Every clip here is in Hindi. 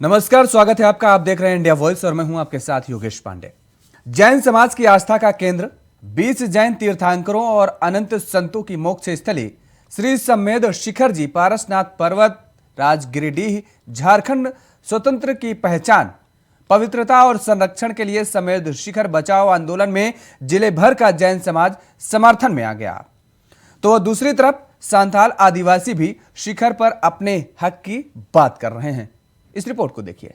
नमस्कार, स्वागत है आपका। आप देख रहे हैं इंडिया वॉइस और मैं हूं आपके साथ योगेश पांडे। जैन समाज की आस्था का केंद्र 20 जैन तीर्थंकरों और अनंत संतों की मोक्ष स्थली श्री सम्मेद शिखर जी पारसनाथ पर्वत राजगिरिडीह झारखंड स्वतंत्र की पहचान, पवित्रता और संरक्षण के लिए सम्मेद शिखर बचाओ आंदोलन में जिले भर का जैन समाज समर्थन में आ गया। तो दूसरी तरफ सांथाल आदिवासी भी शिखर पर अपने हक की बात कर रहे हैं। इस रिपोर्ट को देखिए।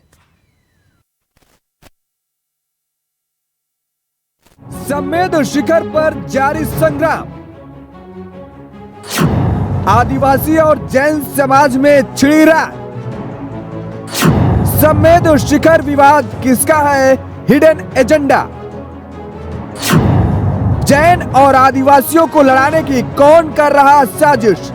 सम्मेद शिखर पर जारी संग्राम, आदिवासी और जैन समाज में छिड़ी रात। सम्मेद शिखर विवाद किसका है हिडन एजेंडा? जैन और आदिवासियों को लड़ाने की कौन कर रहा साजिश?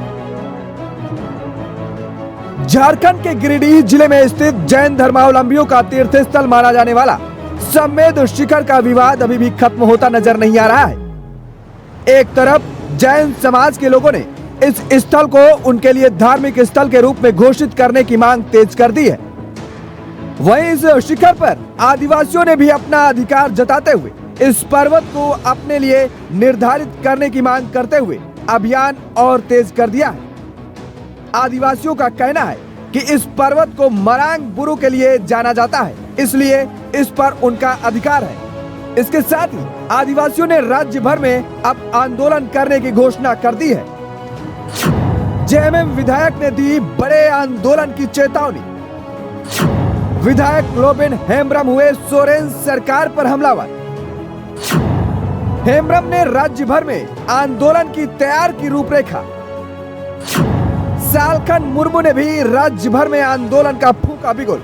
झारखंड के गिरिडीह जिले में स्थित जैन धर्मावलंबियों का तीर्थ स्थल माना जाने वाला सम्मेद शिखर का विवाद अभी भी खत्म होता नजर नहीं आ रहा है। एक तरफ जैन समाज के लोगों ने इस स्थल को उनके लिए धार्मिक स्थल के रूप में घोषित करने की मांग तेज कर दी है, वहीं इस शिखर पर आदिवासियों ने भी अपना अधिकार जताते हुए इस पर्वत को अपने लिए निर्धारित करने की मांग करते हुए अभियान और तेज कर दिया है। आदिवासियों का कहना है कि इस पर्वत को मरांग बुरु के लिए जाना जाता है, इसलिए इस पर उनका अधिकार है। इसके साथ ही आदिवासियों ने राज्य भर में अब आंदोलन करने की घोषणा कर दी है। जेएमएम विधायक ने दी बड़े आंदोलन की चेतावनी। विधायक लोबिन हेम्ब्रम हुए सोरेन सरकार पर हमलावर। हेम्ब्रम ने राज्य भर में आंदोलन की तैयार की रूपरेखा। सालखन मुर्मू ने भी राज्य भर में आंदोलन का फूंका बिगुल।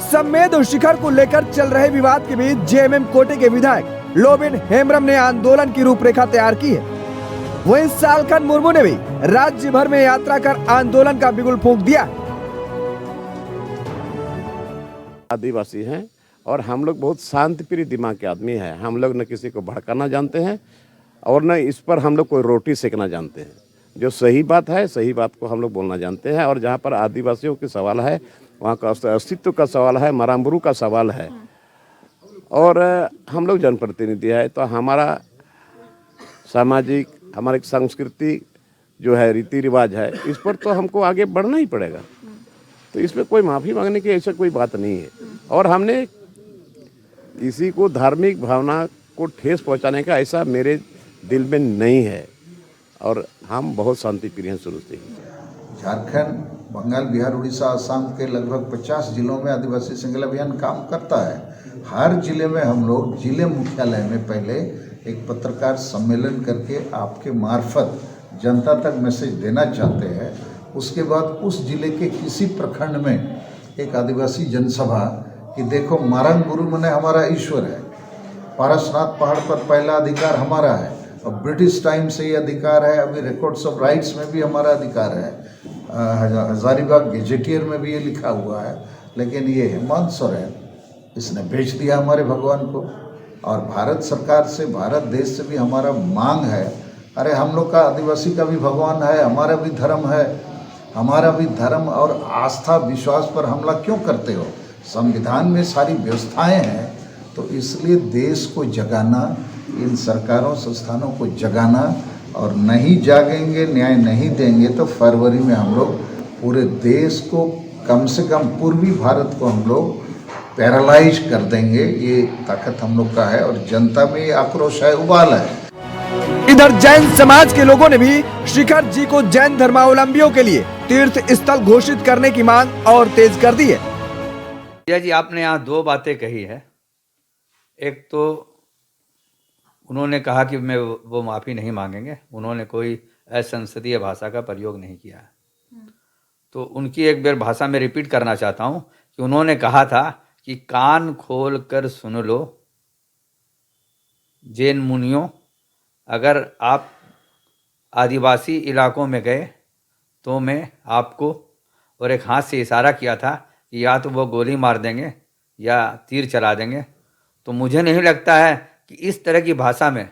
सम्मेद शिखर को लेकर चल रहे विवाद के बीच जेएमएम कोटे के विधायक लोबिन हेम्ब्रम ने आंदोलन की रूपरेखा तैयार की है। वहीं सालखन मुर्मू ने भी राज्य भर में यात्रा कर आंदोलन का बिगुल फूंक दिया। आदिवासी हैं और हम लोग बहुत शांतिप्रिय दिमाग के आदमी हैं। हम लोग न किसी को भड़काना जानते हैं और न इस पर हम लोग कोई रोटी सेकना जानते हैं। जो सही बात है, सही बात को हम लोग बोलना जानते हैं। और जहाँ पर आदिवासियों की सवाल है, वहाँ का अस्तित्व का सवाल है, मरांबुरु का सवाल है और हम लोग जनप्रतिनिधि है, तो हमारा सामाजिक, हमारी संस्कृति जो है, रीति रिवाज है, इस पर तो हमको आगे बढ़ना ही पड़ेगा। तो इसमें कोई माफ़ी मांगने की ऐसा कोई बात नहीं है। और हमने किसी को धार्मिक भावना को ठेस पहुँचाने का ऐसा मेरे दिल में नहीं है और हम बहुत शांति प्रिय हैं शुरू से ही। झारखंड, बंगाल, बिहार, उड़ीसा, असम के लगभग 50 जिलों में आदिवासी सिंगल अभियान काम करता है। हर जिले में हम लोग जिले मुख्यालय में पहले एक पत्रकार सम्मेलन करके आपके मार्फत जनता तक मैसेज देना चाहते हैं। उसके बाद उस जिले के किसी प्रखंड में एक आदिवासी जनसभा कि देखो मारंग गुरु मने हमारा ईश्वर है, पारसनाथ पहाड़ पर पहला अधिकार हमारा है, अब ब्रिटिश टाइम से ये अधिकार है, अभी रिकॉर्ड्स ऑफ राइट्स में भी हमारा अधिकार है, हजारीबाग गेजेटियर में भी ये लिखा हुआ है। लेकिन ये हेमंत सोरेन इसने बेच दिया हमारे भगवान को। और भारत सरकार से, भारत देश से भी हमारा मांग है, अरे हम लोग का आदिवासी का भी भगवान है, हमारा भी धर्म है, हमारा भी धर्म और आस्था विश्वास पर हमला क्यों करते हो? संविधान में सारी व्यवस्थाएं हैं, तो इसलिए देश को जगाना, इन सरकारों संस्थानों को जगाना, और नहीं जागेंगे, न्याय नहीं देंगे तो फरवरी में हम लोग पूरे देश को, कम से कम पूर्वी भारत को हम लोग पैरालाइज कर देंगे। ये ताकत हम लोग का है और जनता में ये आक्रोश है, उबाल है। इधर जैन समाज के लोगों ने भी शिखर जी को जैन धर्मावलंबियों के लिए तीर्थ स्थल घोषित करने की मांग और तेज कर दी है। जी, आपने यहाँ दो बातें कही है। एक तो उन्होंने कहा कि मैं वो माफ़ी नहीं मांगेंगे, उन्होंने कोई असंसदीय भाषा का प्रयोग नहीं किया है। तो उनकी एक बार भाषा में रिपीट करना चाहता हूँ कि उन्होंने कहा था कि कान खोल कर सुन लो जैन मुनियों, अगर आप आदिवासी इलाकों में गए तो मैं आपको, और एक हाथ से इशारा किया था कि या तो वो गोली मार देंगे या तीर चला देंगे। तो मुझे नहीं लगता है कि इस तरह की भाषा में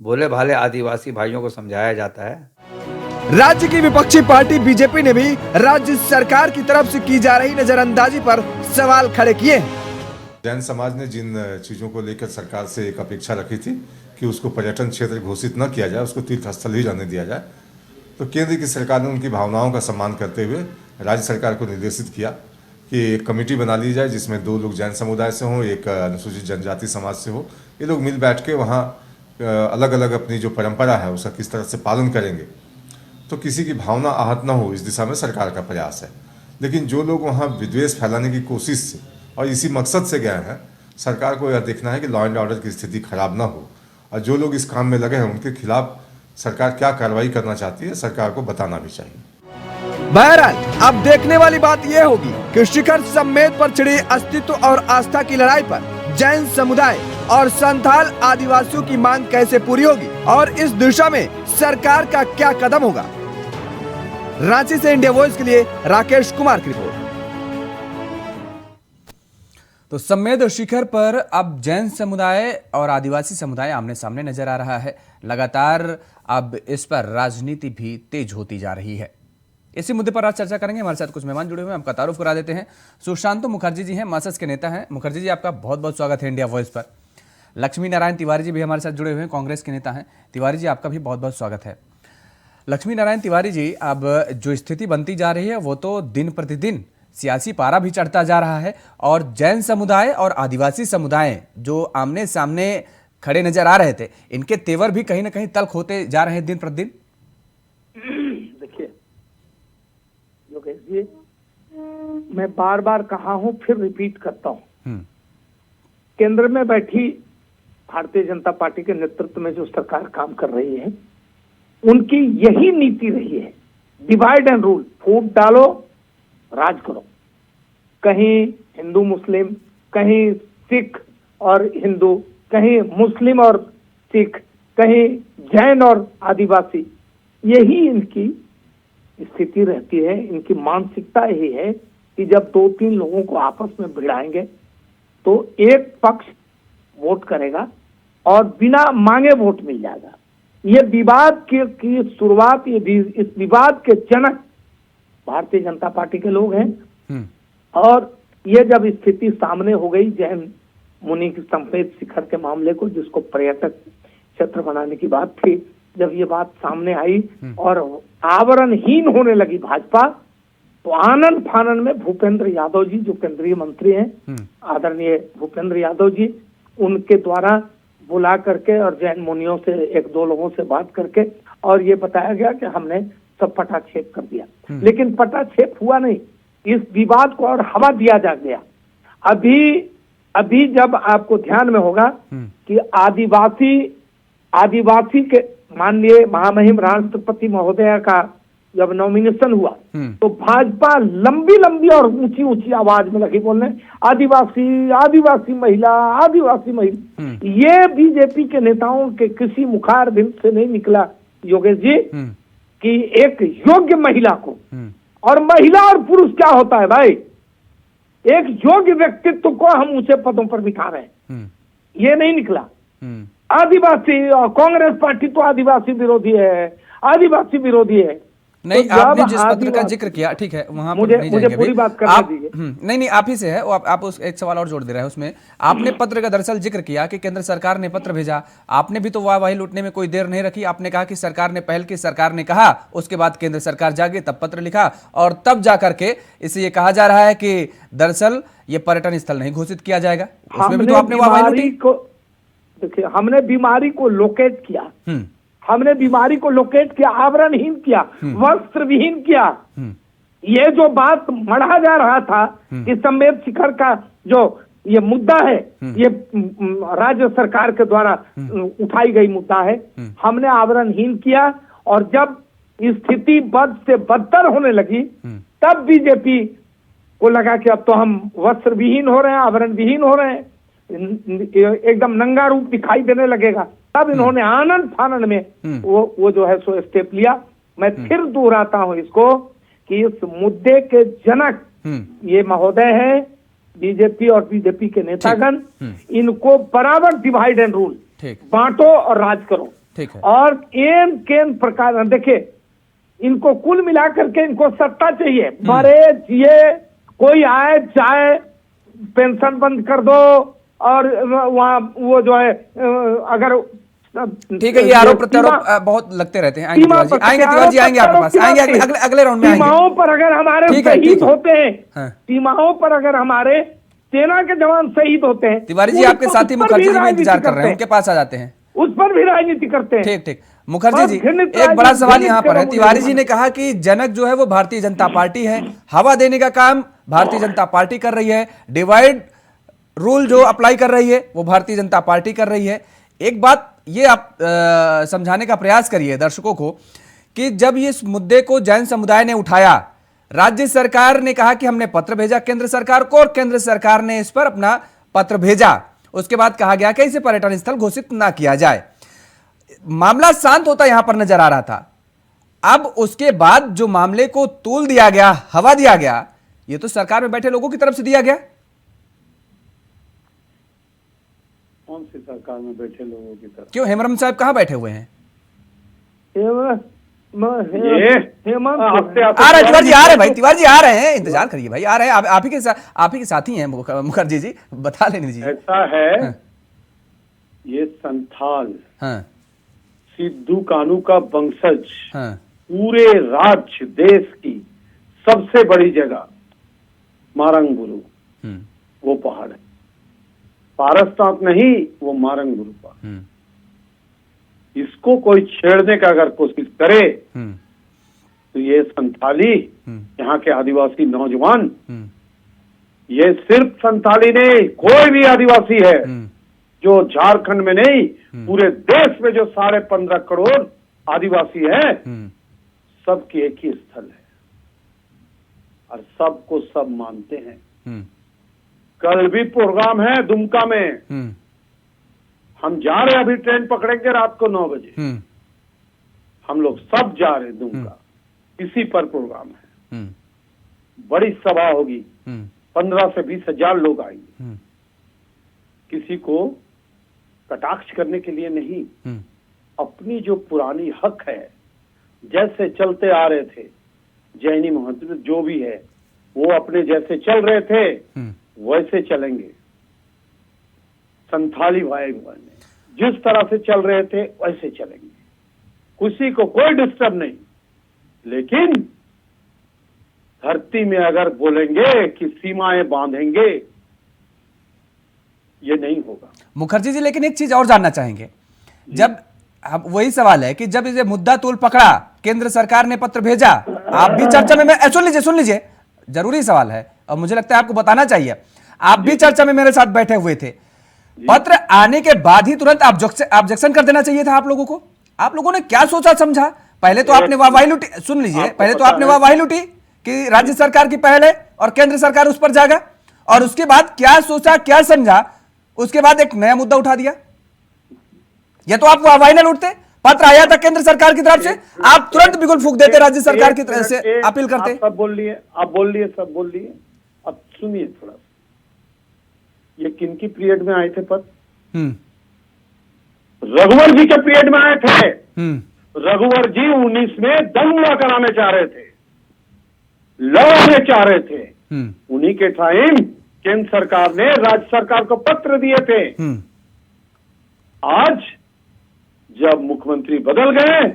भोले भाले आदिवासी भाइयों को समझाया जाता है। राज्य की विपक्षी पार्टी बीजेपी ने भी राज्य सरकार की तरफ से की जा रही नजरअंदाजी पर सवाल खड़े किए हैं। जैन समाज ने जिन चीज़ों को लेकर सरकार से एक अपेक्षा रखी थी कि उसको पर्यटन क्षेत्र घोषित न किया जाए, उसको तीर्थ स्थल ही रहने दिया जाए, तो केंद्र की सरकार ने उनकी भावनाओं का सम्मान करते हुए राज्य सरकार को निर्देशित किया कि एक कमेटी बना ली जाए जिसमें 2 लोग जैन समुदाय से हों, एक अनुसूचित जनजाति समाज से हो। ये लोग मिल बैठ के वहाँ अलग अलग अपनी जो परंपरा है उसका किस तरह से पालन करेंगे, तो किसी की भावना आहत न हो, इस दिशा में सरकार का प्रयास है। लेकिन जो लोग वहाँ विद्वेष फैलाने की कोशिश से और इसी मकसद से गए हैं, सरकार को यह देखना है कि लॉ एंड ऑर्डर की स्थिति खराब ना हो, और जो लोग इस काम में लगे हैं उनके खिलाफ सरकार क्या कार्रवाई करना चाहती है सरकार को बताना भी चाहिए। बहरहाल अब देखने वाली बात यह होगी कि शिखर सम्मेद पर छिड़ी अस्तित्व और आस्था की लड़ाई पर जैन समुदाय और संथाल आदिवासियों की मांग कैसे पूरी होगी और इस दिशा में सरकार का क्या कदम होगा। रांची से इंडिया वॉइस के लिए राकेश कुमार की रिपोर्ट। तो सम्मेद शिखर पर अब जैन समुदाय और आदिवासी समुदाय आमने सामने नजर आ रहा है। लगातार अब इस पर राजनीति भी तेज होती जा रही है। इसी मुद्दे पर आज चर्चा करेंगे। हमारे साथ कुछ मेहमान जुड़े हुए हैं, आपका तारुफ करा देते हैं। सुशांत मुखर्जी जी हैं, मार्क्सिस्ट के नेता हैं। मुखर्जी जी, आपका बहुत बहुत स्वागत है इंडिया वॉइस पर। लक्ष्मी नारायण तिवारी जी भी हमारे साथ जुड़े हुए हैं, कांग्रेस के नेता हैं। तिवारी जी, आपका भी बहुत बहुत स्वागत है। लक्ष्मी नारायण तिवारी जी, अब जो स्थिति बनती जा रही है वो तो दिन प्रतिदिन सियासी पारा भी चढ़ता जा रहा है और जैन समुदाय और आदिवासी समुदाय जो आमने सामने खड़े नजर आ रहे थे, इनके तेवर भी कहीं ना कहीं तल्ख होते जा रहे हैं दिन प्रतिदिन। देखिए योगेश जी, मैं बार बार कहा हूं, फिर रिपीट करता हूं, केंद्र में बैठी भारतीय जनता पार्टी के नेतृत्व में जो सरकार काम कर रही है, उनकी यही नीति रही है, डिवाइड एंड रूल, फूट डालो राज करो। कहीं हिंदू मुस्लिम, कहीं सिख और हिंदू, कहीं मुस्लिम और सिख, कहीं जैन और आदिवासी, यही इनकी स्थिति रहती है। इनकी मानसिकता यही है कि जब 2-3 लोगों को आपस में भिड़ाएंगे तो एक पक्ष वोट करेगा और बिना मांगे वोट मिल जाएगा। ये विवाद की शुरुआत, इस विवाद के जनक भारतीय जनता पार्टी के लोग हैं। और ये जब स्थिति सामने हो गई जैन मुनि की सम्मेद शिखर के मामले को, जिसको पर्यटक क्षेत्र बनाने की बात थी, जब ये बात सामने आई और आवरणहीन होने लगी भाजपा, तो आनंद फानन में भूपेंद्र यादव जी, जो केंद्रीय मंत्री हैं, आदरणीय भूपेंद्र यादव जी, उनके द्वारा बुला करके और जैन मुनियों से 1-2 लोगों से बात करके और ये बताया गया कि हमने सब पटाक्षेप कर दिया। लेकिन पटाक्षेप हुआ नहीं, इस विवाद को और हवा दिया जा गया। अभी जब आपको ध्यान में होगा कि आदिवासी के माननीय महामहिम राष्ट्रपति महोदया का जब नॉमिनेशन हुआ, तो भाजपा लंबी लंबी और ऊंची ऊंची आवाज में लगी बोलने, आदिवासी आदिवासी महिला, आदिवासी महिला। ये बीजेपी के नेताओं के किसी मुखार बिंद से नहीं निकला योगेश जी कि एक योग्य महिला को, और महिला और पुरुष क्या होता है भाई, एक योग्य व्यक्तित्व को हम ऊंचे पदों पर बिठा रहे हैं, ये नहीं निकला। आदिवासी, कांग्रेस पार्टी तो आदिवासी विरोधी है, आदिवासी विरोधी है। नहीं, तो आपने जिस पत्र का जिक्र किया, ठीक है, वहां पर नहीं मुझे पूरी बात करने दीजिए। नहीं, आप ही से है, आप उस एक सवाल और जोड़ दे रहे हैं उसमें। आपने पत्र का दरअसल जिक्र किया कि केंद्र सरकार ने पत्र भेजा, आपने भी तो वाहवाही लूटने में कोई देर नहीं रखी। आपने कहा कि सरकार ने पहल की, सरकार ने कहा, उसके बाद केंद्र सरकार जागी, तब पत्र लिखा और तब जा करके इसे ये कहा जा रहा है कि दरअसल ये पर्यटन स्थल नहीं घोषित किया जाएगा। उसमें भी तो आपने वाहवाही लूटी। देखिए, हमने बीमारी को लोकेट किया, हमने बीमारी को लोकेट किया, आवरणहीन किया, वस्त्रविहीन किया। ये जो बात मढ़ा जा रहा था कि सम्मेद शिखर का जो ये मुद्दा है, ये राज्य सरकार के द्वारा उठाई गई मुद्दा है, हमने आवरणहीन किया। और जब स्थिति बद से बदतर होने लगी, तब बीजेपी को लगा कि अब तो हम वस्त्रविहीन हो रहे हैं, आवरण विहीन हो रहे हैं, एकदम नंगा रूप दिखाई देने लगेगा। तब इन्होंने आनंद फानन में वो जो है सो स्टेप लिया। मैं फिर दोहराता हूं इसको कि इस मुद्दे के जनक ये महोदय है, बीजेपी और बीजेपी के नेतागण, इनको बराबर डिवाइड एंड रूल, बांटो और राज करो। और केन प्रकार देखिए, इनको कुल मिलाकर के इनको सत्ता चाहिए। मरे जिए कोई आए जाए, पेंशन बंद कर दो, और वहाँ वो जो है अगर ठीक है, ये आरोप प्रत्यारोप बहुत लगते रहते हैं। आएंगे तिवारी जी आएंगे आपके पास, आएंगे अगले राउंड में आएंगे। सीमाओं पर अगर हमारे शहीद होते हैं, सीमाओं पर अगर हमारे सेना के जवान शहीद होते हैं, तिवारी जी आपके साथी मुखर्जी जी भी इंतजार कर रहे हैं, उनके पास आ जाते हैं, उस पर भी राजनीति करते हैं। ठीक ठीक। मुखर्जी जी, एक बड़ा सवाल यहाँ पर है। तिवारी जी ने कहा कि जनक जो है वो भारतीय जनता पार्टी है, हवा देने का काम भारतीय जनता पार्टी कर रही है, डिवाइड रूल जो अप्लाई कर रही है वो भारतीय जनता पार्टी कर रही है। एक बात ये आप समझाने का प्रयास करिए दर्शकों को कि जब इस मुद्दे को जैन समुदाय ने उठाया, राज्य सरकार ने कहा कि हमने पत्र भेजा केंद्र सरकार को, और केंद्र सरकार ने इस पर अपना पत्र भेजा। उसके बाद कहा गया कि इसे पर्यटन स्थल घोषित ना किया जाए। मामला शांत होता यहां पर नजर आ रहा था। अब उसके बाद जो मामले को तूल दिया गया, हवा दिया गया, ये तो सरकार में बैठे लोगों की तरफ से दिया गया। कौन सी सरकार में बैठे लोगों की तरफ? क्यों, हेमरम साहब कहां बैठे हुए हैं? आ रहे तिवारी जी, आ रहे भाई, तिवारी जी आ रहे हैं, इंतजार करिए भाई, आ रहे हैं। आप ही के साथी हैं मुखर्जी जी, बता लेने दीजिए। ऐसा है, हाँ। ये संथाल, हाँ सिद्धू कानू का वंशज, हाँ पूरे राज्य देश की सबसे बड़ी जगह मारंगबुरु, वो पहाड़ है, पारसनाथ नहीं, वो मारंगबुरु पहाड़। इसको कोई छेड़ने का अगर कोशिश करे तो ये संथाली, यहाँ के आदिवासी नौजवान, ये सिर्फ संथाली नहीं, कोई भी आदिवासी है जो झारखंड में नहीं, पूरे देश में जो 15.5 करोड़ आदिवासी है, सबकी एक ही स्थल है और सबको सब मानते हैं। कल भी प्रोग्राम है दुमका में, हम जा रहे हैं, अभी ट्रेन पकड़ेंगे रात को 9 बजे, हम लोग सब जा रहे हैं दुमका, इसी पर प्रोग्राम है। बड़ी सभा होगी, 15 से 20 हजार लोग आएंगे। किसी को कटाक्ष करने के लिए नहीं, अपनी जो पुरानी हक है, जैसे चलते आ रहे थे जैनी महंत जो भी है, वो अपने जैसे चल रहे थे वैसे चलेंगे। संथाली भाई बहन जिस तरह से चल रहे थे वैसे चलेंगे, किसी को कोई डिस्टर्ब नहीं। लेकिन धरती में अगर बोलेंगे कि सीमाएं बांधेंगे, ये नहीं होगा। मुखर्जी जी, लेकिन एक चीज और जानना चाहेंगे, जब अब वही सवाल है कि जब इसे मुद्दा तूल पकड़ा, केंद्र सरकार ने पत्र भेजा, आप भी चर्चा में, सुन लीजिए, जरूरी सवाल है और मुझे लगता है आपको बताना चाहिए, आप भी चर्चा में मेरे साथ बैठे हुए थे। पत्र आने के बाद ही तुरंत ऑब्जेक्शन कर देना चाहिए था आप लोगों को। आप लोगों ने क्या सोचा समझा? पहले तो आपने वाहवाही लूटी, सुन लीजिए, पहले तो आपने वाहवाही लूटी कि राज्य सरकार की पहल है और केंद्र सरकार उस पर जागा, और उसके बाद क्या सोचा, क्या समझा, उसके बाद एक नया मुद्दा उठा दिया। या तो आप वाहवाही ना लूटते, पत्र आया था केंद्र सरकार की तरफ से, आप तुरंत बिगुल फूंक देते, राज्य सरकार की तरफ से अपील करते। सब बोल लिए, आप बोल लिए, सब बोल लिए। अब सुनिए थोड़ा, ये किनकी पीरियड में आए थे पत्र? रघुवर जी के पीरियड में आए थे। रघुवर जी 19 में दंगा कराने चाह रहे थे, लड़ाने चाह रहे थे। उन्हीं के टाइम केंद्र सरकार ने राज्य सरकार को पत्र दिए थे। आज जब मुख्यमंत्री बदल गए,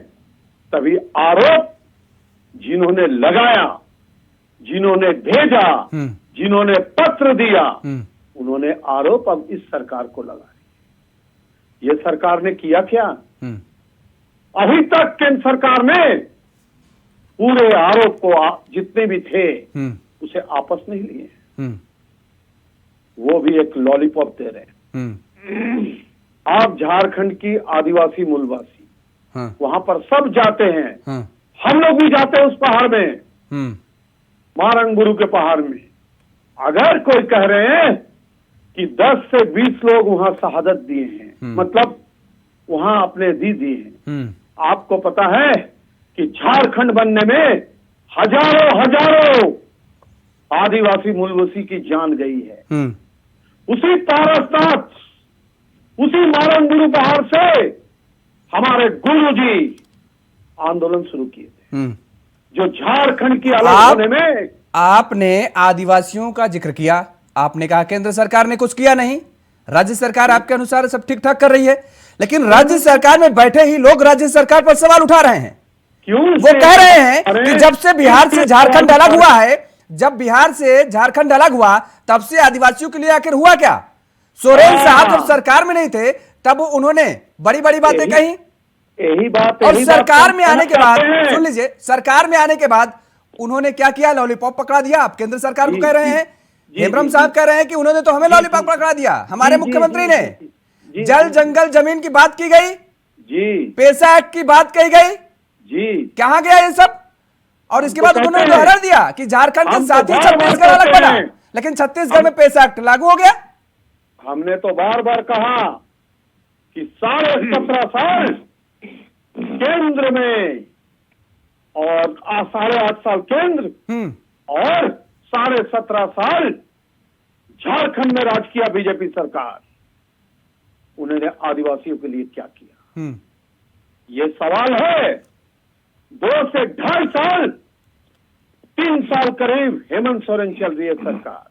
तभी आरोप जिन्होंने लगाया, जिन्होंने भेजा, जिन्होंने पत्र दिया, उन्होंने आरोप अब इस सरकार को लगा। ये सरकार ने किया क्या? अभी तक केंद्र सरकार ने पूरे आरोप को जितने भी थे उसे आपस नहीं लिए, वो भी एक लॉलीपॉप दे रहे हैं। आप झारखंड की आदिवासी मूलवासी, वहां पर सब जाते हैं, हम लोग भी जाते हैं उस पहाड़ में, मारंगबुरु के पहाड़ में। अगर कोई कह रहे हैं कि 10 से 20 लोग वहां शहादत दिए हैं, मतलब वहां अपने दी दिए हैं, आपको पता है कि झारखंड बनने में हजारों आदिवासी मूलवासी की जान गई है। उसी पारसनाथ, उसी मारंगबुरु पहाड़ से हमारे गुरुजी आंदोलन शुरू किए थे। जो झारखंड की अलग आप- होने में। आपने आदिवासियों का जिक्र किया, आपने कहा केंद्र सरकार ने कुछ किया नहीं, राज्य सरकार आपके अनुसार सब ठीक ठाक कर रही है, लेकिन राज्य सरकार में बैठे ही लोग राज्य सरकार पर सवाल उठा रहे हैं। क्यों वो कह रहे हैं अरे, कि जब से बिहार से किस झारखंड सवाल अलग पर- हुआ है, जब बिहार से झारखंड अलग हुआ तब से आदिवासियों के लिए आखिर हुआ क्या? सोरेन साहब जब सरकार में नहीं थे तब उन्होंने बड़ी बड़ी बातें कही, यही बात और यही बात सरकार हम में आने के बाद, कहते हैं। सुन लीजिए, सरकार में आने के बाद उन्होंने क्या किया? लॉलीपॉप पकड़ा दिया। आप केंद्र सरकार को जी, कह रहे जी, हैं, जी, हेमरम जी, साहब जी। कह रहे हैं कि उन्होंने तो हमें लॉलीपॉप पकड़ा दिया, हमारे जी, जी, मुख्यमंत्री जी, ने। जी, जी, जल जी, जंगल जमीन की बात की गई, जी पैसा एक्ट की बात कही गई, जी कहां गया ये सब? और इसके हम बाद तो उन्होंने कहते हैं। उदाहरण दिया कि झारखंड के हम तो साथ ही बार-बार छत्तीसगढ़ अलग कहते बना, हैं। लेकिन छत्तीसगढ़ में पैसा एक्ट लागू हो गया। हमने तो बार बार कहा कि 17.5 साल केंद्र में और 8.5 साल केंद्र और 17.5 साल झारखंड में राज किया बीजेपी सरकार। उन्होंने आदिवासियों के लिए क्या किया? ये सवाल है। 2 से 2.5 साल, 3 साल करीब हेमंत सोरेन चल रही है सरकार।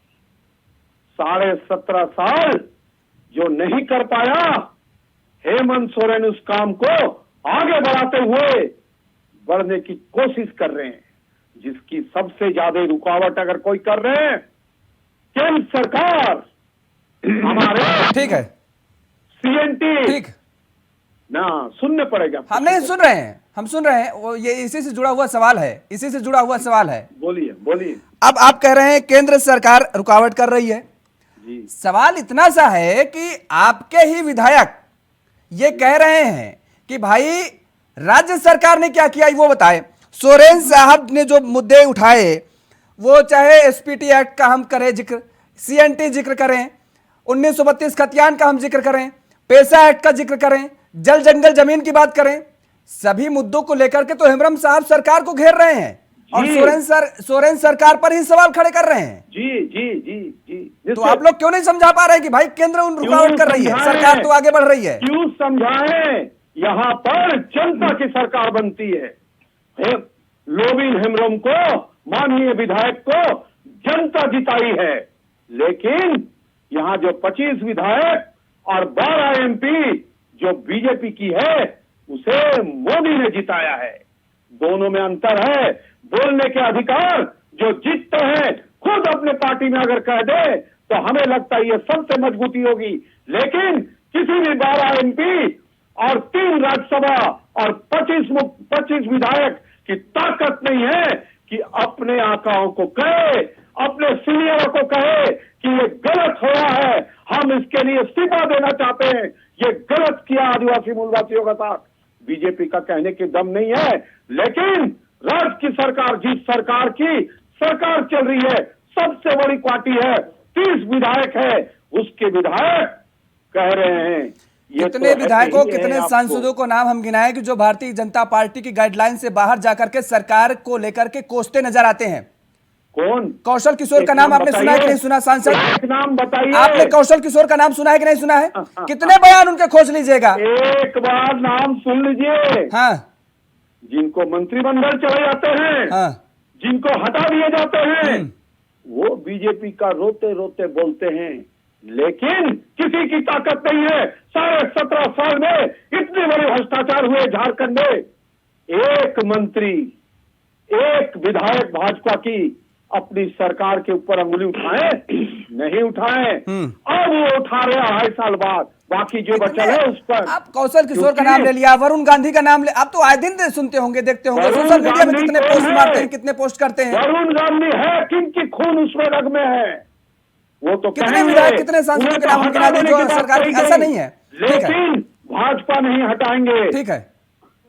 17.5 साल जो नहीं कर पाया, हेमंत सोरेन उस काम को आगे बढ़ाते हुए बढ़ने की कोशिश कर रहे हैं, जिसकी सबसे ज्यादा रुकावट अगर कोई कर रहे हैं केंद्र सरकार, हमारे ठीक है, सीएनटी ठीक, ना सुनने पड़ेगा। हम नहीं सुन रहे हैं, हम सुन रहे हैं, वो ये इसी से जुड़ा हुआ सवाल है, इसी से जुड़ा हुआ सवाल है। बोलिए बोलिए। अब आप कह रहे हैं केंद्र सरकार रुकावट कर रही है। जी सवाल इतना सा है कि आपके ही विधायक ये कह रहे हैं कि भाई राज्य सरकार ने क्या किया वो बताए। सोरेन साहब ने जो मुद्दे उठाए, वो चाहे एसपीटी एक्ट का हम करें जिक्र, सीएनटी जिक्र करें, 1932 खतियान का हम जिक्र करें, पैसा एक्ट का जिक्र करें, जल जंगल जमीन की बात करें, सभी मुद्दों को लेकर के तो हेमरम साहब सरकार को घेर रहे हैं और जी। सोरेन सरकार पर ही सवाल खड़े कर रहे हैं। जी जी जी जी तो आप लोग क्यों नहीं समझा पा रहे हैं कि भाई केंद्र उन रुकावट कर रही है, समझाएं? सरकार तो आगे बढ़ रही है। क्यों समझाएं? यहाँ पर जनता की सरकार बनती है। लोबिन हेमरम को, माननीय विधायक को जनता जिताई है, लेकिन यहाँ जो 25 विधायक और 12 एमपी जो बीजेपी की है, उसे मोदी ने जिताया है। दोनों में अंतर है। बोलने के अधिकार जो जीतते हैं खुद अपने पार्टी में अगर कह दे तो हमें लगता है ये सबसे मजबूती होगी, लेकिन किसी भी 12 एमपी और 3 राज्यसभा और 25 विधायक की ताकत नहीं है कि अपने आकाओं को कहे, अपने सीनियरों को कहे कि ये गलत हो रहा है, हम इसके लिए इस्तीफा देना चाहते हैं, ये गलत किया आदिवासी मूलवासियों का साथ। बीजेपी का कहने की दम नहीं है, लेकिन राज्य की सरकार, जिस सरकार की सरकार चल रही है, सबसे बड़ी पार्टी है, 30 विधायक है, उसके विधायक कह रहे हैं। ये कितने तो विधायकों, ऐसे ही है कितने आपको। सांसदों को नाम हम गिनाए कि जो भारतीय जनता पार्टी की गाइडलाइन से बाहर जाकर के सरकार को लेकर के कोसते नजर आते हैं? कौन? कौशल किशोर एक का नाम आपने बताइए। सुना है कि नहीं सुना? सांसद, एक नाम बताइए। आपने कौशल किशोर का नाम सुना है कि नहीं सुना है? कितने बयान उनके खोज लीजिएगा। एक बार नाम सुन लीजिए। हाँ जिनको मंत्रिमंडल चले जाते हैं, हाँ, जिनको हटा दिए जाते हैं, वो बीजेपी का रोते रोते बोलते हैं, लेकिन किसी की ताकत नहीं है। 17.5 साल में इतने बड़े भ्रष्टाचार हुए झारखंड में। एक मंत्री, एक विधायक भाजपा की अपनी सरकार के ऊपर अंगुली उठाए नहीं उठाए। अब वो उठा रहे 2.5 साल बाद, बाकी जो बचा है उस पर। आप कौशल किशोर का नाम ले लिया, वरुण गांधी का नाम ले, आप तो आए दिन सुनते होंगे, देखते होंगे वरुण सोशल मीडिया में गांधी कितने कौन पोस्ट है? मारते हैं, कितने पोस्ट करते हैं। वरुण गांधी है, किनकी खून उसमें रग में है, वो तो कितने कहेंगे। विधायक, कितने सांसदों उन्हें के तो नाम हम गिना दें हटाने जो की बात सरकार की, कही ऐसा गई। नहीं है। ठीक है, लेकिन भाजपा नहीं हटाएंगे। ठीक है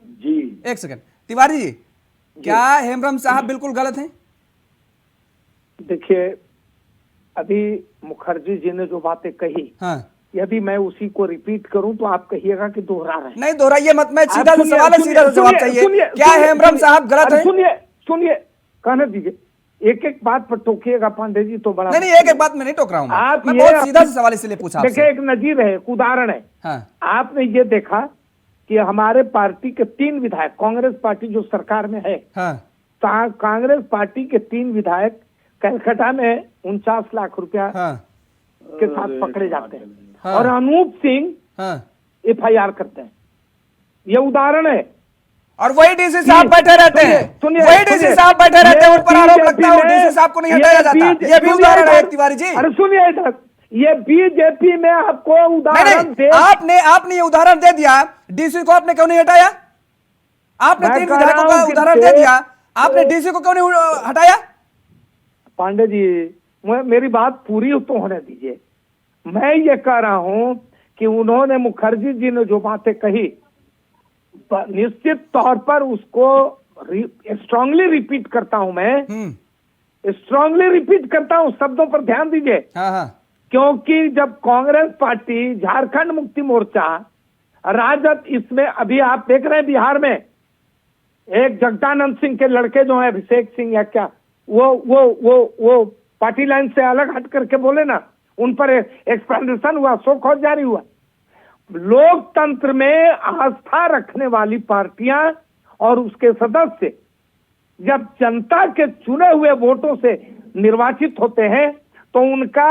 जी। एक सेकंड, तिवारी जी, क्या हेमरम साहब बिल्कुल गलत हैं? देखिए, अभी मुखर्जी जी ने जो बातें कही, हाँ, यदि मैं उसी को रिपीट करूं तो आप कहिएगा कि दोहरा रहे हैं। नहीं दोहराइए मत, मैं सीधा आप सा सुनिए, सवाल है, सुनिए, सीधा सा जवाब सुनिए, चाहिए। सुनिए, क्या सुनिए, हेमरम सुनिए, साहब गलत अरे हैं? सुनिए सुनिए, कहने दीजिए। एक एक बात पर टोकिएगा पांडे जी तो बड़ा। नहीं, एक एक बात में नहीं टोक रहा हूं आप मैं ये बहुत सीधा सा सवाल इसलिए पूछा देखिए, आपसे। एक नजीर है, एक उदाहरण है। हाँ, आपने ये देखा कि हमारे पार्टी के 3 विधायक, कांग्रेस पार्टी जो सरकार में है, हाँ, कांग्रेस पार्टी के 3 विधायक कलकत्ता में 49 लाख रुपया के साथ पकड़े जाते हैं और अनूप सिंह FIR करते हैं। ये उदाहरण है। और वही डीसी साहब बैठे रहते हैं, वही डीसी साहब बैठे रहते हैं, उन पर आरोप लगता है, डीसी साहब को नहीं हटाया जाता। ये भी उदाहरण है तिवारी जी। अरे सुनिए इधर, ये बीजेपी में आपको उदाहरण नहीं, आपने ये उदाहरण दे दिया, डीसी को आपने क्यों नहीं हटाया? आपने 3 विधायकों का उदाहरण दे दिया, आपने डीसी को क्यों नहीं हटाया? पांडे जी, मेरी बात पूरी तो होने दीजिए। मैं ये कह रहा हूं कि उन्होंने, मुखर्जी जी ने जो बातें कही, निश्चित तौर पर उसको स्ट्रांगली रिपीट करता हूं, मैं स्ट्रांगली रिपीट करता हूं, शब्दों पर ध्यान दीजिए। क्योंकि जब कांग्रेस पार्टी, झारखंड मुक्ति मोर्चा, राजद, इसमें अभी आप देख रहे हैं बिहार में एक जगदानंद सिंह के लड़के जो है, अभिषेक सिंह या क्या, वो पार्टी लाइन से अलग हट करके बोले ना, उन पर एक्सपेंडिशन हुआ, शो कॉज जारी हुआ। लोकतंत्र में आस्था रखने वाली पार्टियां और उसके सदस्य जब जनता के चुने हुए वोटों से निर्वाचित होते हैं तो उनका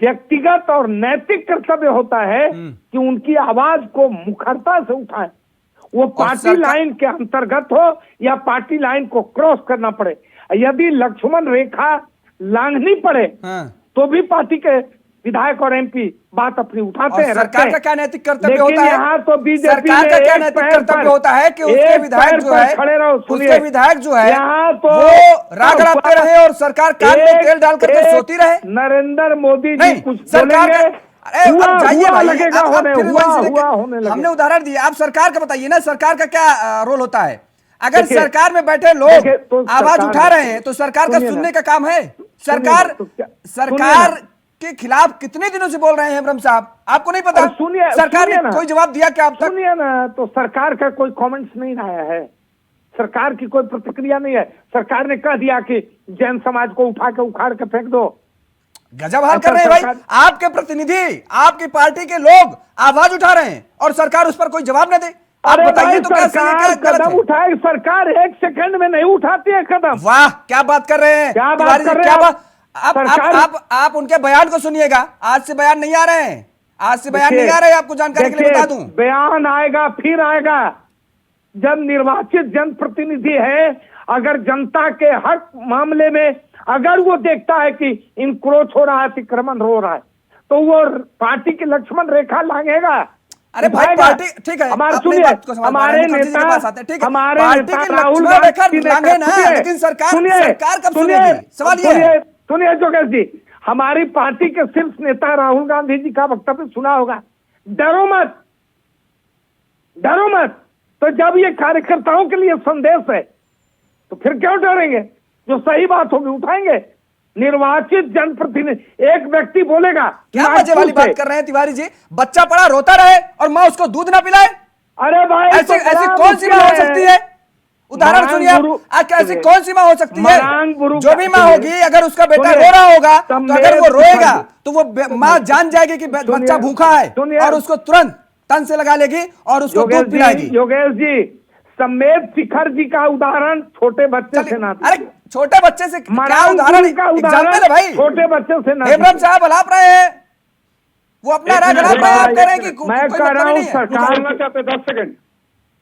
व्यक्तिगत और नैतिक कर्तव्य होता है कि उनकी आवाज को मुखरता से उठाएं, वो पार्टी लाइन के अंतर्गत हो या पार्टी लाइन को क्रॉस करना पड़े। यदि लक्ष्मण रेखा लांघनी पड़े तो भी पार्टी के विधायक और MP बात अपनी उठाते हैं। सरकार का क्या नैतिक कर्तव्य होता है? यहाँ तो बीजेपी सरकार का क्या नैतिक कर्तव्य होता है कि उसके विधायक जो है, उसके विधायक जो है वो राग रागते रहे और सरकार कान में तेल डाल करके सोती रहे। नरेंद्र मोदी जी कुछ सरकार बोलेंगे, हमने उदाहरण दिया, आप सरकार का बताइए ना, सरकार का क्या रोल होता है? अगर सरकार में बैठे लोग आवाज उठा रहे हैं तो सरकार का सुनने का काम है। सरकार के खिलाफ कितने दिनों से बोल रहे हैं हेमरम साहब, आपको नहीं पता? सरकार ने कोई जवाब दिया क्या अब तक? सुनिए ना, तो सरकार का कोई कमेंट्स नहीं आया है, सरकार की कोई प्रतिक्रिया नहीं है। सरकार ने कह दिया कि जैन समाज को उठा के उखाड़ के फेंक दो। गजब हाल कर रहे हैं भाई, आपके प्रतिनिधि, आपकी पार्टी के लोग आवाज उठा रहे हैं और सरकार उस पर कोई जवाब न दे। आप बताइए तो सरकार कदम उठाए, सरकार 1 सेकंड में नहीं उठाती है कदम। वाह, क्या बात कर रहे हैं, क्या बात कर रहे हैं आप उनके बयान को सुनिएगा। आज से बयान नहीं आ रहे हैं, आज से बयान नहीं आ रहे हैं, आपको जानकारी के लिए बता दूं। बयान आएगा, फिर आएगा जब निर्वाचित जनप्रतिनिधि है, अगर जनता के हक मामले में अगर वो देखता है कि इंक्रोच हो रहा है, अतिक्रमण हो रहा है, तो वो पार्टी की लक्ष्मण रेखा लांघेगा। अरे भाई पार्टी, ठीक है, हमारे नेता, हमारे राहुल गांधी लांघे ना, लेकिन सरकार कब सुनेगी? सवाल ये है। सुनिए जोगेश जी, हमारी पार्टी के शीर्ष नेता राहुल गांधी जी का वक्तव्य सुना होगा, डरो मत, डरो मत। तो जब ये कार्यकर्ताओं के लिए संदेश है तो फिर क्यों डरेंगे? जो सही बात होगी उठाएंगे। निर्वाचित जनप्रतिनिधि, एक व्यक्ति बोलेगा, क्या मजे वाली बात कर रहे हैं तिवारी जी? बच्चा पड़ा रोता रहे और माँ उसको दूध ना पिलाए? अरे भाई, ऐसी कौन सी माँ हो सकती है? उदाहरण सुनिए आप, ऐसी कौन सी माँ हो सकती है? जो भी माँ होगी, अगर उसका बेटा रो रहा होगा तो अगर वो रोएगा तो वो माँ जान जाएगी कि बच्चा भूखा है और उसको तुरंत तन से लगा लेगी और उसको दूध पिलाएगी। योगेश जी, समेत शिखर जी का उदाहरण छोटे बच्चे से ना, अरे छोटे बच्चे से क्या उदाहरण एग्जाम्पल है भाई? छोटे बच्चे से ना। हेमरम साहब अलाप रहे हैं, वो अपना राग अलाप रहे हैं, आप कह रहे हैं कि मैं कह रहा हूँ सरकार, 10 सेकंड,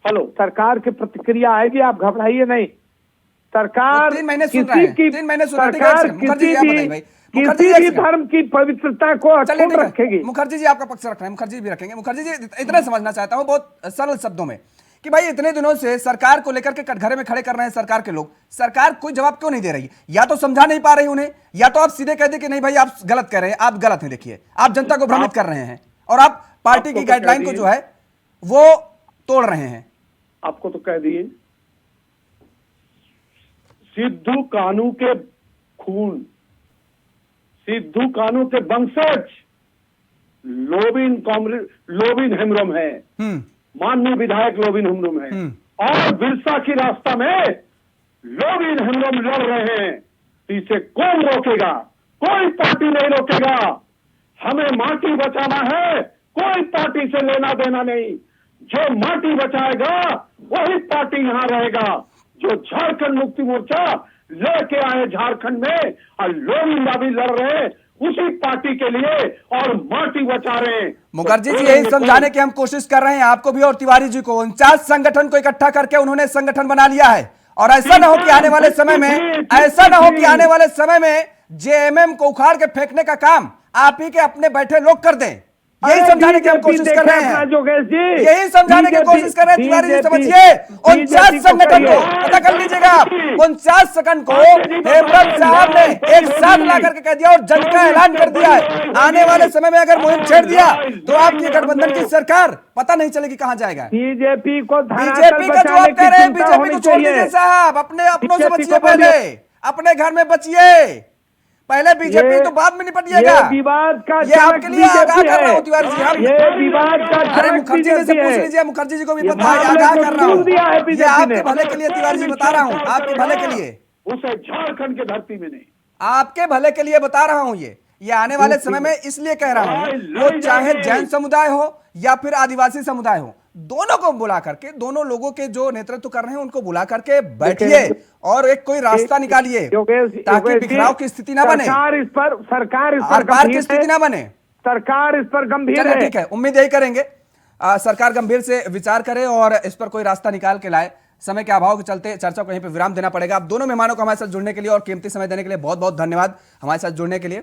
हेलो, सरकार की प्रतिक्रिया आएगी, आप घबराइए नहीं। सरकार 3 महीने सुन रहे हैं, 3 महीने सुन रहे हैं, किसी भी धर्म की पवित्रता को अक्षुण्ण रखेगी। मुखर्जी जी आपका पक्ष रख रहे हैं, मुखर्जी भी रखेंगे। मुखर्जी जी, इतना समझना चाहता हूं बहुत सरल शब्दों में कि भाई इतने दिनों से सरकार को लेकर के कटघरे में खड़े कर रहे हैं सरकार के लोग, सरकार कोई जवाब क्यों नहीं दे रही? या तो समझा नहीं पा रही उन्हें, या तो आप सीधे कह दे कि नहीं भाई आप गलत कह रहे हैं, आप गलत हैं, देखिए आप जनता को भ्रमित कर रहे हैं और आप पार्टी की गाइडलाइन को जो है वो तोड़ रहे हैं। आपको तो कह दिए, सिद्धू कानू के खून, सिद्धू कानू के वंशज लोबिन हेम्ब्रम है, माननीय विधायक लोबिन हेम्ब्रम है, और बिरसा की रास्ता में लोबिन हेम्ब्रम लड़ रहे हैं। इसे कौन रोकेगा? कोई पार्टी नहीं रोकेगा। हमें माटी बचाना है, कोई पार्टी से लेना देना नहीं। जो माटी बचाएगा वही पार्टी यहां रहेगा। जो झारखंड मुक्ति मोर्चा लेके आए झारखंड में और लोग भी लड़ रहे हैं उसी पार्टी के लिए और माटी बचा रहे हैं। मुखर्जी जी, यही समझाने की हम कोशिश कर रहे हैं आपको भी और तिवारी जी को। 49 संगठन को इकट्ठा करके उन्होंने संगठन बना लिया है और ऐसा ना हो कि आने वाले समय में जेएमएम को उखाड़ के फेंकने का काम आप ही के अपने बैठे लोग कर दें। यही समझाने की हम कोशिश कर रहे हैं, यही समझाने की कोशिश कर रहे हैं। तिवारी जी समझिए, 49 संगठन को पता कर लीजिएगा, 49 संगठन को हेमंत साहब ने एक साथ ला करके कह दिया और जंग का ऐलान कर दिया है। आने वाले समय में अगर मुहिम छेड़ दिया तो आपकी गठबंधन की सरकार पता नहीं चलेगी कहां जाएगा। बीजेपी का जो आप कह रहे हैं, बीजेपी को छोड़ दीजिए साहब, अपने अपनों से बचिए, पहले अपने घर में बचिए, पहले बीजेपी तो बाद में निपटिएगा। विवाद का ये आपके लिए आगाह कर रहा हूं तिवारी जी। हम ये विवाद का अरे मुखर्जी जी से पूछ लीजिए, मुखर्जी जी को भी पता है, आगाह कर रहा हूं। ये आपके भले के लिए तिवारी जी बता रहा हूं, आपके भले के लिए, उसे झारखंड के धरती में नहीं, आपके भले के लिए बता रहा हूं। ये आने वाले समय में इसलिए कह रहा हूं, वो चाहे जैन समुदाय हो या फिर आदिवासी समुदाय हो, दोनों को बुला करके, दोनों लोगों के जो नेतृत्व कर रहे हैं उनको बुला करके बैठिए और एक कोई रास्ता निकालिए ताकि बिखराव की स्थिति ना बने, सरकार इस पर आर-पार की स्थिति ना बने। सरकार इस पर गंभीर चलिए है। ठीक है, उम्मीद यही करेंगे सरकार गंभीर से विचार करे और इस पर कोई रास्ता निकाल के लाए। समय के अभाव के चलते चर्चा को यहीं पे विराम देना पड़ेगा। आप दोनों मेहमानों को हमारे साथ जुड़ने के लिए और कीमती समय देने के लिए बहुत बहुत धन्यवाद, हमारे साथ जुड़ने के लिए।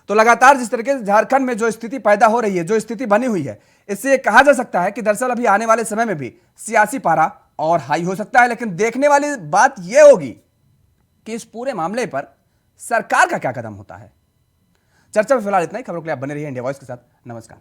तो लगातार जिस तरीके से झारखंड में जो स्थिति पैदा हो रही है, जो स्थिति बनी हुई है, इससे कहा जा सकता है कि दरअसल अभी आने वाले समय में भी सियासी पारा और हाई हो सकता है। लेकिन देखने वाली बात यह होगी कि इस पूरे मामले पर सरकार का क्या कदम होता है। चर्चा में फिलहाल इतना ही। खबरों के लिए आप बने रहिए इंडिया वॉइस के साथ। नमस्कार।